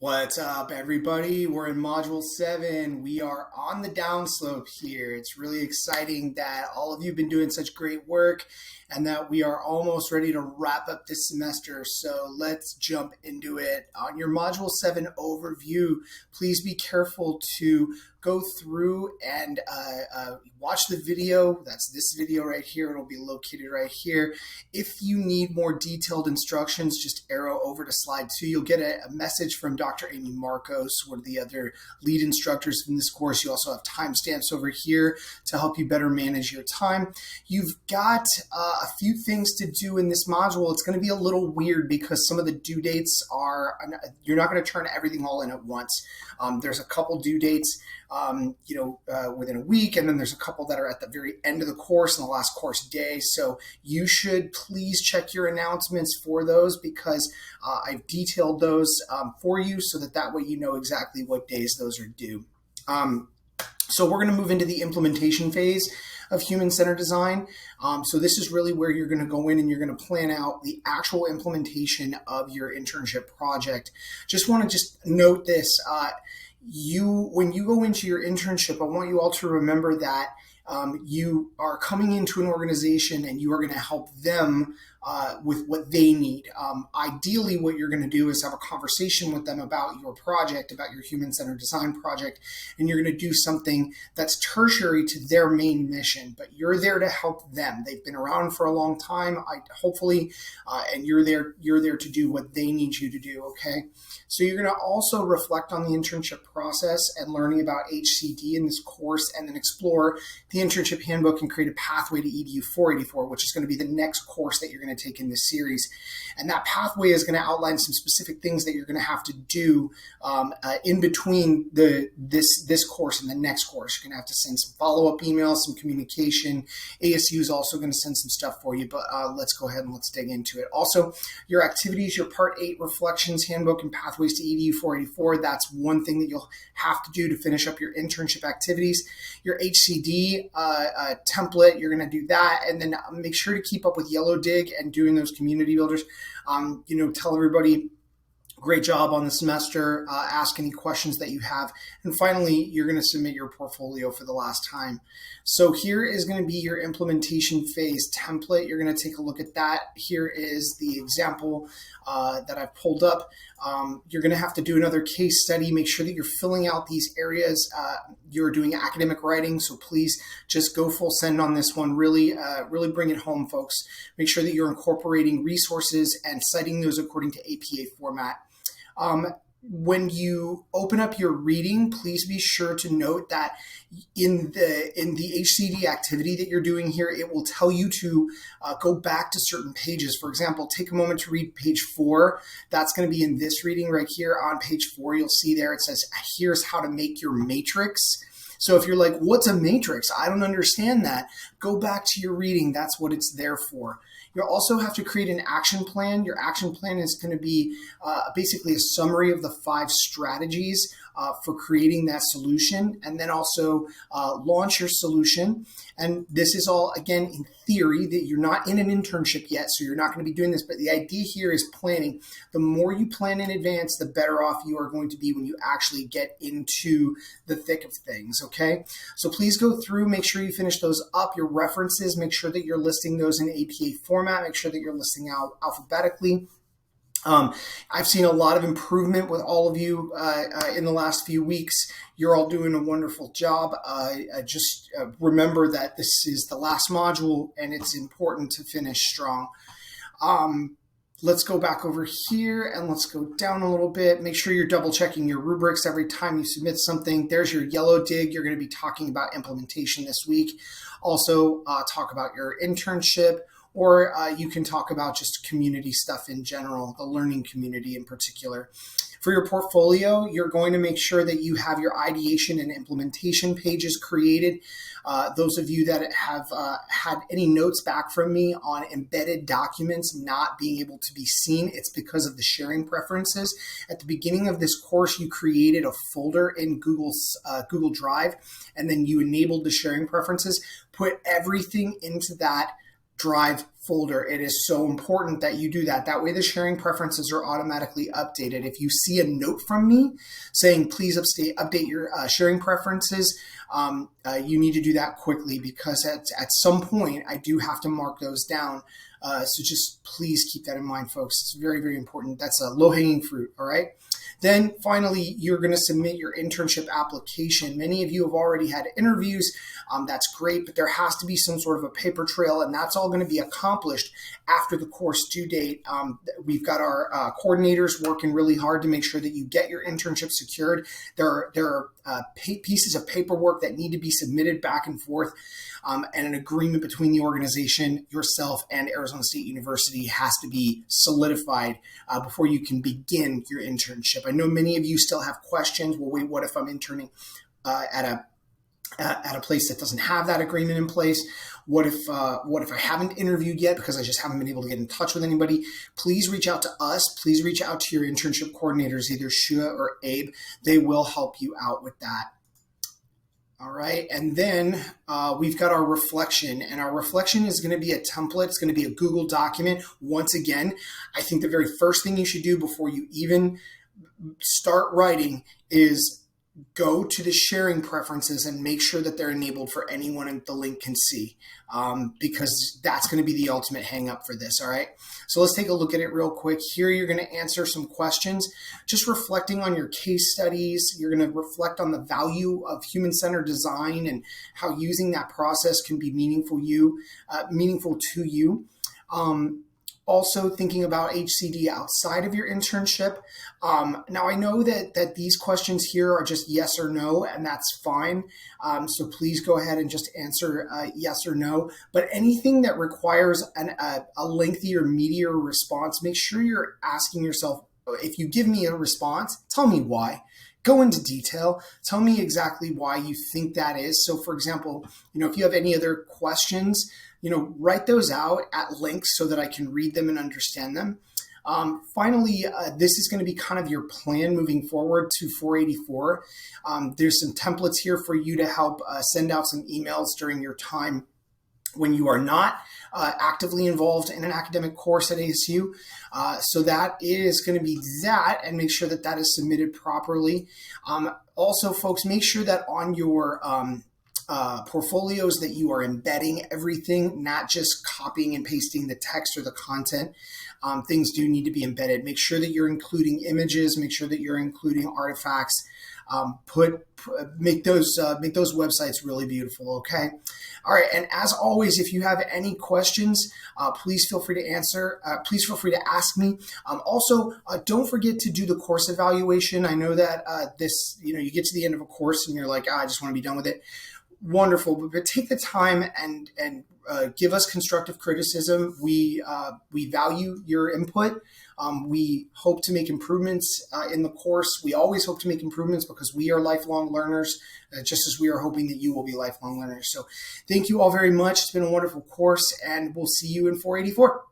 What's up, everybody? We're in Module 7. We are on the downslope here. It's really exciting that all of you have been doing such great work and that we are almost ready to wrap up this semester. So let's jump into it. On your Module 7 overview, please be careful to go through and watch the video. That's this video right here. It'll be located right here. If you need more detailed instructions, just arrow over to slide 2. You'll get a message from Dr. Amy Marcos, one of the other lead instructors in this course. You also have timestamps over here to help you better manage your time. You've got a few things to do in this module. It's going to be a little weird because some of the due dates are, you're not going to turn everything all in at once. There's a couple due dates within a week, and then there's a couple that are at the very end of the course and the last course day. So you should please check your announcements for those because I've detailed those for you so that way you know exactly what days those are due. So we're going to move into the implementation phase of human-centered design. So this is really where you're going to go in and you're going to plan out the actual implementation of your internship project. Just want to note this. When you go into your internship, I want you all to remember that you are coming into an organization and you are going to help them with what they need. Ideally, what you're going to do is have a conversation with them about your project, about your human-centered design project, and you're going to do something that's tertiary to their main mission, but you're there to help them. They've been around for a long time, hopefully, and you're there to do what they need you to do, okay? So you're going to also reflect on the internship process and learning about HCD in this course, and then explore the internship handbook and create a pathway to EDU 484, which is going to be the next course that you're going to take in this series. And that pathway is going to outline some specific things that you're going to have to do in between this course and the next course. You're going to have to send some follow-up emails, some communication. ASU is also going to send some stuff for you, but let's go ahead and let's dig into it. Also, your activities, your Part 8 reflections, handbook, and pathways to EDU 484, that's one thing that you'll have to do to finish up your internship activities. Your HCD template, you're going to do that, and then make sure to keep up with Yellow Dig and doing those community builders. Tell everybody great job on the semester, ask any questions that you have, and finally you're going to submit your portfolio for the last time. So here is going to be your implementation phase template. You're going to take a look at that. Here is the example that I've pulled up. You're going to have to do another case study. Make sure that you're filling out these areas. You're doing academic writing, so please just go full send on this one. Really bring it home, folks. Make sure that you're incorporating resources and citing those according to APA format. When you open up your reading, please be sure to note that in the HCD activity that you're doing here, it will tell you to go back to certain pages. For example, take a moment to read page 4. That's going to be in this reading right here on page 4. You'll see there it says, here's how to make your matrix. So if you're like, what's a matrix? I don't understand that. Go back to your reading. That's what it's there for. You'll also have to create an action plan. Your action plan is going to be basically a summary of the 5 strategies for creating that solution, and then also launch your solution. And this is all, again, in theory, that you're not in an internship yet, so you're not going to be doing this, but the idea here is planning. The more you plan in advance, the better off you are going to be when you actually get into the thick of things, okay? So please go through, make sure you finish those up. Your references, make sure that you're listing those in APA format, make sure that you're listing out alphabetically. I've seen a lot of improvement with all of you in the last few weeks. You're all doing a wonderful job. Just remember that this is the last module and it's important to finish strong. Let's go back over here and let's go down a little bit. Make sure you're double checking your rubrics every time you submit something. There's your Yellow Dig. You're going to be talking about implementation this week. Also talk about your internship, or you can talk about just community stuff in general, the learning community in particular. For your portfolio, you're going to make sure that you have your ideation and implementation pages created. Those of you that have had any notes back from me on embedded documents not being able to be seen, it's because of the sharing preferences. At the beginning of this course, you created a folder in Google Drive, and then you enabled the sharing preferences. Put everything into that Drive folder. It is so important that you do that. That way the sharing preferences are automatically updated. If you see a note from me saying, please update your sharing preferences, you need to do that quickly, because at some point I do have to mark those down. So just please keep that in mind, folks. It's very, very important. That's a low-hanging fruit, all right? Then finally, you're going to submit your internship application. Many of you have already had interviews. That's great, but there has to be some sort of a paper trail, and that's all going to be accomplished after the course due date. We've got our coordinators working really hard to make sure that you get your internship secured. There are pieces of paperwork that need to be submitted back and forth, and an agreement between the organization, yourself, and Arizona State University has to be solidified before you can begin your internship. I know many of you still have questions. Well, wait, what if I'm interning at a place that doesn't have that agreement in place? What if I haven't interviewed yet because I just haven't been able to get in touch with anybody? Please reach out to us. Please reach out to your internship coordinators, either Shua or Abe. They will help you out with that. All right, and then we've got our reflection, and our reflection is going to be a template. It's going to be a Google document. Once again, I think the very first thing you should do before you even start writing is go to the sharing preferences and make sure that they're enabled for anyone the link can see, because that's going to be the ultimate hang up for this. All right. So let's take a look at it real quick. Here, you're going to answer some questions, just reflecting on your case studies. You're going to reflect on the value of human-centered design and how using that process can be meaningful to you. Also thinking about HCD outside of your internship. Now, I know that these questions here are just yes or no, and that's fine. So please go ahead and just answer yes or no. But anything that requires a lengthier, meatier response, make sure you're asking yourself, if you give me a response, tell me why. Go into detail. Tell me exactly why you think that is. So, for example, if you have any other questions, write those out at length so that I can read them and understand them. Finally, this is going to be kind of your plan moving forward to 484. There's some templates here for you to help send out some emails during your time when you are not actively involved in an academic course at ASU. So that is going to be that, and make sure that that is submitted properly. Also, folks, make sure that on your portfolios that you are embedding everything, not just copying and pasting the text or the content. Things do need to be embedded. Make sure that you're including images. Make sure that you're including artifacts. Make those websites really beautiful. Okay. All right. And as always, if you have any questions, please feel free to answer. Please feel free to ask me. Also, don't forget to do the course evaluation. I know that you get to the end of a course and you're like, I just want to be done with it. Wonderful, but take the time and give us constructive criticism. We value your input. We hope to make improvements in the course. We always hope to make improvements because we are lifelong learners, just as we are hoping that you will be lifelong learners. So thank you all very much. It's been a wonderful course, and we'll see you in 484.